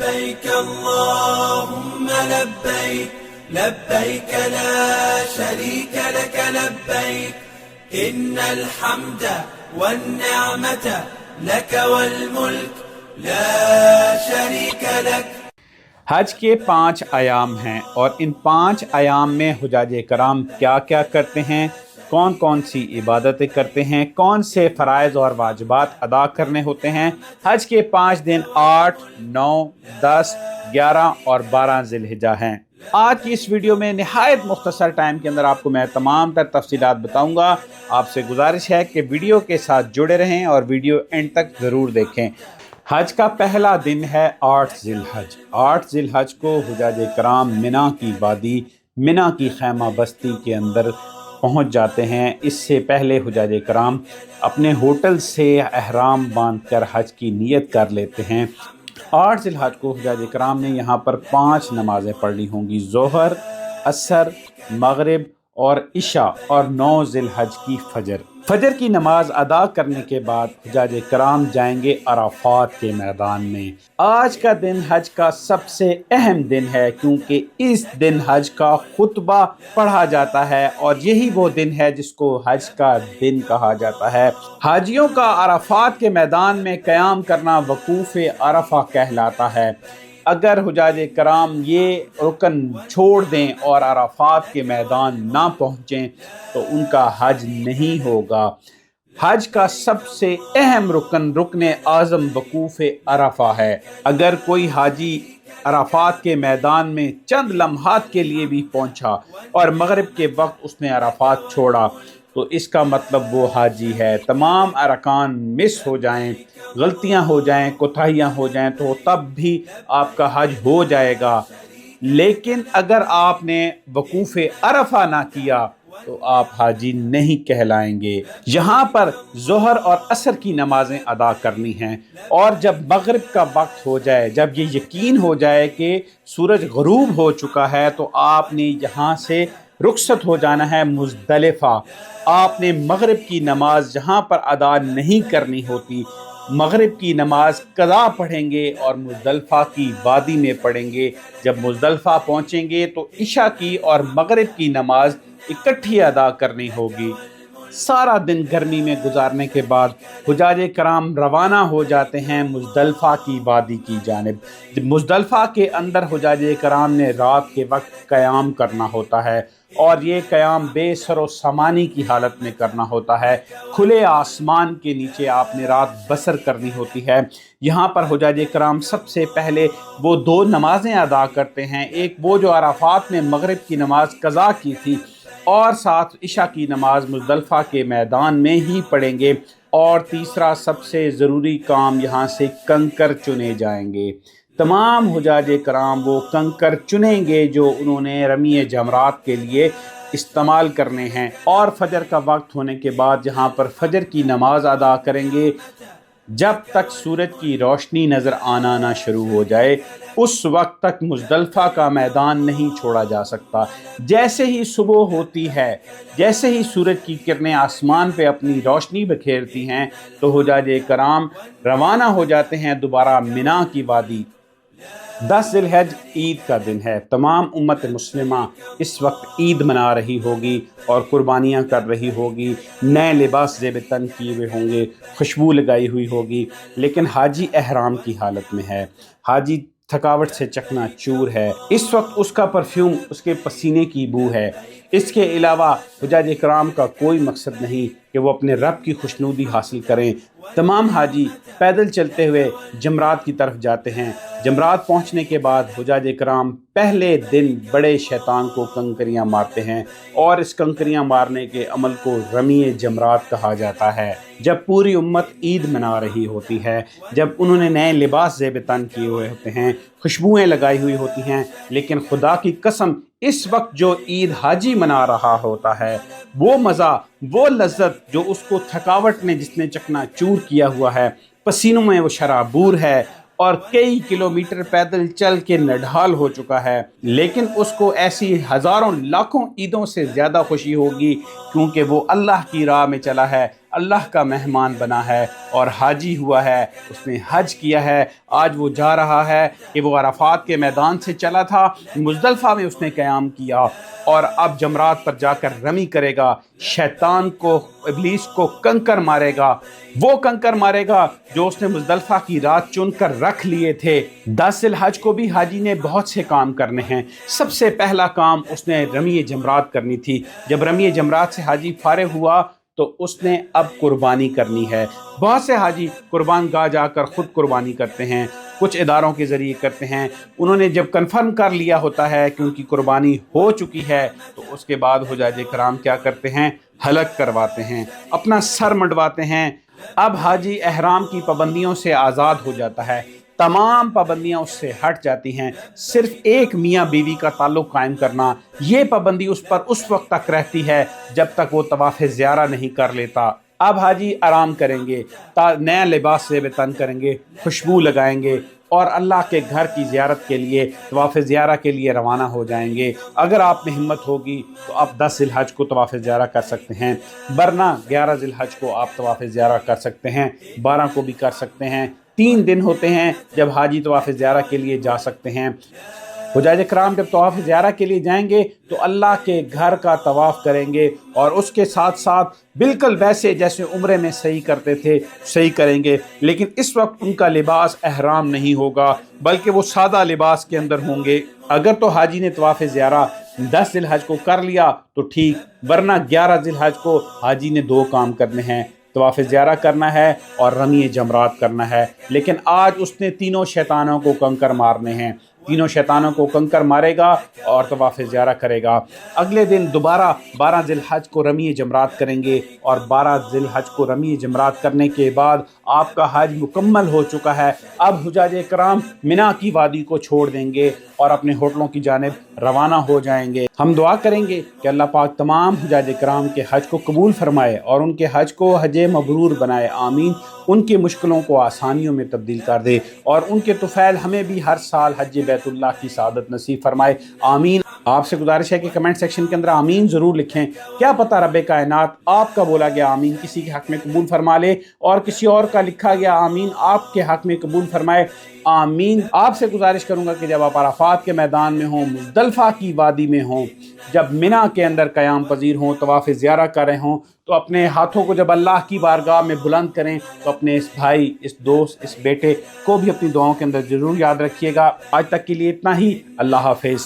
لبيك اللهم لبيك لبيك لا شريك لك لبيك إن الحمد والنعمة لك والملك لا شريك لك۔ حج کے 5 ایام ہیں اور ان 5 ایام میں حجاج کرام کیا کیا کرتے ہیں، کون کون سی عبادتیں کرتے ہیں، کون سے فرائض اور واجبات ادا کرنے ہوتے ہیں۔ حج کے 5 دن 8، 9، 10، 11 اور 12 ذی الحجہ ہیں۔ آج کی اس ویڈیو میں نہایت مختصر ٹائم کے اندر آپ کو میں تمام تر تفصیلات بتاؤں گا۔ آپ سے گزارش ہے کہ ویڈیو کے ساتھ جڑے رہیں اور ویڈیو اینڈ تک ضرور دیکھیں۔ حج کا پہلا دن ہے 8 ذی الحج۔ 8 ذی الحج کو حجاج کرام منا کی وادی، منا کی خیمہ بستی کے اندر پہنچ جاتے ہیں۔ اس سے پہلے حجاج کرام اپنے ہوٹل سے احرام باندھ کر حج کی نیت کر لیتے ہیں۔ 8 ذی الحج کو حجاج کرام نے یہاں پر 5 نمازیں پڑھنی ہوں گی، ظہر، عصر، مغرب اور عشاء، اور 9 ذی الحج کی فجر۔ فجر کی نماز ادا کرنے کے بعد حجاج کرام جائیں گے عرفات کے میدان میں۔ آج کا دن حج کا سب سے اہم دن ہے، کیونکہ اس دن حج کا خطبہ پڑھا جاتا ہے اور یہی وہ دن ہے جس کو حج کا دن کہا جاتا ہے۔ حاجیوں کا عرفات کے میدان میں قیام کرنا وقوف عرفہ کہلاتا ہے۔ اگر حجاج کرام یہ رکن چھوڑ دیں اور عرفات کے میدان نہ پہنچیں تو ان کا حج نہیں ہوگا۔ حج کا سب سے اہم رکن اعظم وقوف عرفہ ہے۔ اگر کوئی حاجی عرفات کے میدان میں چند لمحات کے لیے بھی پہنچا اور مغرب کے وقت اس نے عرفات چھوڑا تو اس کا مطلب وہ حاجی ہے۔ تمام ارکان مس ہو جائیں، غلطیاں ہو جائیں، کوتاہیاں ہو جائیں تو تب بھی آپ کا حج ہو جائے گا۔ لیکن اگر آپ نے وقوف عرفہ نہ کیا تو آپ حاجی نہیں کہلائیں گے۔ یہاں پر ظہر اور عصر کی نمازیں ادا کرنی ہیں، اور جب مغرب کا وقت ہو جائے، جب یہ یقین ہو جائے کہ سورج غروب ہو چکا ہے تو آپ نے یہاں سے رخصت ہو جانا ہے مزدلفہ۔ آپ نے مغرب کی نماز جہاں پر ادا نہیں کرنی ہوتی، مغرب کی نماز قضا پڑھیں گے اور مزدلفہ کی وادی میں پڑھیں گے۔ جب مزدلفہ پہنچیں گے تو عشاء کی اور مغرب کی نماز اکٹھی ادا کرنی ہوگی۔ سارا دن گرمی میں گزارنے کے بعد حجاج کرام روانہ ہو جاتے ہیں مزدلفہ کی وادی کی جانب۔ مزدلفہ کے اندر حجاج کرام نے رات کے وقت قیام کرنا ہوتا ہے، اور یہ قیام بے سر و سامانی کی حالت میں کرنا ہوتا ہے۔ کھلے آسمان کے نیچے آپ نے رات بسر کرنی ہوتی ہے۔ یہاں پر حجاج کرام سب سے پہلے وہ 2 نمازیں ادا کرتے ہیں، ایک وہ جو عرفات میں مغرب کی نماز قضا کی تھی، اور ساتھ عشاء کی نماز مزدلفہ کے میدان میں ہی پڑھیں گے، اور تیسرا سب سے ضروری کام یہاں سے کنکر چنے جائیں گے۔ تمام حجاج کرام وہ کنکر چنیں گے جو انہوں نے رمی جمرات کے لیے استعمال کرنے ہیں، اور فجر کا وقت ہونے کے بعد یہاں پر فجر کی نماز ادا کریں گے۔ جب تک سورج کی روشنی نظر آنا نہ شروع ہو جائے اس وقت تک مزدلفہ کا میدان نہیں چھوڑا جا سکتا۔ جیسے ہی صبح ہوتی ہے، جیسے ہی سورج کی کرنیں آسمان پہ اپنی روشنی بکھیرتی ہیں تو حجاج کرام روانہ ہو جاتے ہیں دوبارہ منا کی وادی۔ 10 ذی الحج عید کا دن ہے۔ تمام امت مسلمہ اس وقت عید منا رہی ہوگی اور قربانیاں کر رہی ہوگی، نئے لباس زیب تن کیے ہوئے ہوں گے، خوشبو لگائی ہوئی ہوگی، لیکن حاجی احرام کی حالت میں ہے۔ حاجی تھکاوٹ سے چکنا چور ہے، اس وقت اس کا پرفیوم اس کے پسینے کی بو ہے۔ اس کے علاوہ حجاج کرام کا کوئی مقصد نہیں کہ وہ اپنے رب کی خوشنودی حاصل کریں۔ تمام حاجی پیدل چلتے ہوئے جمرات کی طرف جاتے ہیں۔ جمرات پہنچنے کے بعد حجاج کرام پہلے دن بڑے شیطان کو کنکریاں مارتے ہیں، اور اس کنکریاں مارنے کے عمل کو رمی جمرات کہا جاتا ہے۔ جب پوری امت عید منا رہی ہوتی ہے، جب انہوں نے نئے لباس زیب تن کیے ہوئے ہوتے ہیں، خوشبوئیں لگائی ہوئی ہوتی ہیں، لیکن خدا کی قسم اس وقت جو عید حاجی منا رہا ہوتا ہے، وہ مزہ، وہ لذت جو اس کو تھکاوٹ نے جس نے چکنا چور کیا ہوا ہے، پسینوں میں وہ شرابور ہے اور کئی کلومیٹر پیدل چل کے نڈھال ہو چکا ہے، لیکن اس کو ایسی ہزاروں لاکھوں عیدوں سے زیادہ خوشی ہوگی کیونکہ وہ اللہ کی راہ میں چلا ہے، اللہ کا مہمان بنا ہے اور حاجی ہوا ہے، اس نے حج کیا ہے، آج وہ جا رہا ہے کہ وہ عرفات کے میدان سے چلا تھا، مزدلفہ میں اس نے قیام کیا اور اب جمرات پر جا کر رمی کرے گا، شیطان کو، ابلیس کو کنکر مارے گا، وہ کنکر مارے گا جو اس نے مزدلفہ کی رات چن کر رکھ لیے تھے۔ 10 ذی الحج کو بھی حاجی نے بہت سے کام کرنے ہیں۔ سب سے پہلا کام اس نے رمی جمرات کرنی تھی۔ جب رمی جمرات سے حاجی فارغ ہوا تو اس نے اب قربانی کرنی ہے۔ بہت سے حاجی قربان گاہ جا کر خود قربانی کرتے ہیں، کچھ اداروں کے ذریعے کرتے ہیں۔ انہوں نے جب کنفرم کر لیا ہوتا ہے کہ ان کی قربانی ہو چکی ہے تو اس کے بعد حجاج کرام کیا کرتے ہیں؟ حلق کرواتے ہیں، اپنا سر منڈواتے ہیں۔ اب حاجی احرام کی پابندیوں سے آزاد ہو جاتا ہے، تمام پابندیاں اس سے ہٹ جاتی ہیں، صرف ایک میاں بیوی کا تعلق قائم کرنا، یہ پابندی اس پر اس وقت تک رہتی ہے جب تک وہ طواف زیارہ نہیں کر لیتا۔ اب حاجی آرام کریں گے، نیا لباس سے تن کریں گے، خوشبو لگائیں گے اور اللہ کے گھر کی زیارت کے لیے، طواف زیارہ کے لیے روانہ ہو جائیں گے۔ اگر آپ میں ہمت ہوگی تو آپ 10 ذی الحج کو طواف زیارہ کر سکتے ہیں، ورنہ 11 ذی الحج کو آپ طواف زیارہ کر سکتے ہیں، 12 کو بھی کر سکتے ہیں۔ 3 دن ہوتے ہیں جب حاجی طواف زیارہ کے لیے جا سکتے ہیں۔ حجاج کرام جب طواف زیارہ کے لیے جائیں گے تو اللہ کے گھر کا طواف کریں گے اور اس کے ساتھ ساتھ بالکل ویسے جیسے عمرے میں صحیح کرتے تھے صحیح کریں گے، لیکن اس وقت ان کا لباس احرام نہیں ہوگا بلکہ وہ سادہ لباس کے اندر ہوں گے۔ اگر تو حاجی نے طواف زیارہ 10 ذی الحج کو کر لیا تو ٹھیک، ورنہ 11 ذی الحج کو حاجی نے 2 کام کرنے ہیں، طواف زیارہ کرنا ہے اور رمی جمرات کرنا ہے۔ لیکن آج اس نے تینوں شیطانوں کو کنکر مارنے ہیں، تینوں شیطانوں کو کنکر مارے گا اور طواف زیارہ کرے گا۔ اگلے دن دوبارہ 12 ذی الحج کو رمی جمرات کریں گے اور 12 ذی الحج کو رمی جمرات کرنے کے بعد آپ کا حج مکمل ہو چکا ہے۔ اب حجاج کرام منا کی وادی کو چھوڑ دیں گے اور اپنے ہوٹلوں کی جانب روانہ ہو جائیں گے۔ ہم دعا کریں گے کہ اللہ پاک تمام حجاج کرام کے حج کو قبول فرمائے اور ان کے حج کو حج مبرور بنائے، آمین۔ ان کی مشکلوں کو آسانیوں میں تبدیل کر دے اور ان کے طفیل ہمیں بھی ہر سال حج بیت اللہ کی سعادت نصیب فرمائے، آمین۔ آپ سے گزارش ہے کہ کمنٹ سیکشن کے اندر آمین ضرور لکھیں، کیا پتہ رب کائنات آپ کا بولا گیا آمین کسی کے حق میں قبول فرما لے اور کسی اور کا لکھا گیا آمین آپ کے حق میں قبول فرمائے، آمین۔ آپ سے گزارش کروں گا کہ جب آپ عرفات کے میدان میں ہوں، مزدلفہ کی وادی میں ہوں، جب منا کے اندر قیام پذیر ہوں، طواف زیارہ کر رہے ہوں، تو اپنے ہاتھوں کو جب اللہ کی بارگاہ میں بلند کریں تو اپنے اس بھائی، اس دوست، اس بیٹے کو بھی اپنی دعاؤں کے اندر ضرور یاد رکھیے گا۔ آج تک کے لیے اتنا ہی، اللہ حافظ۔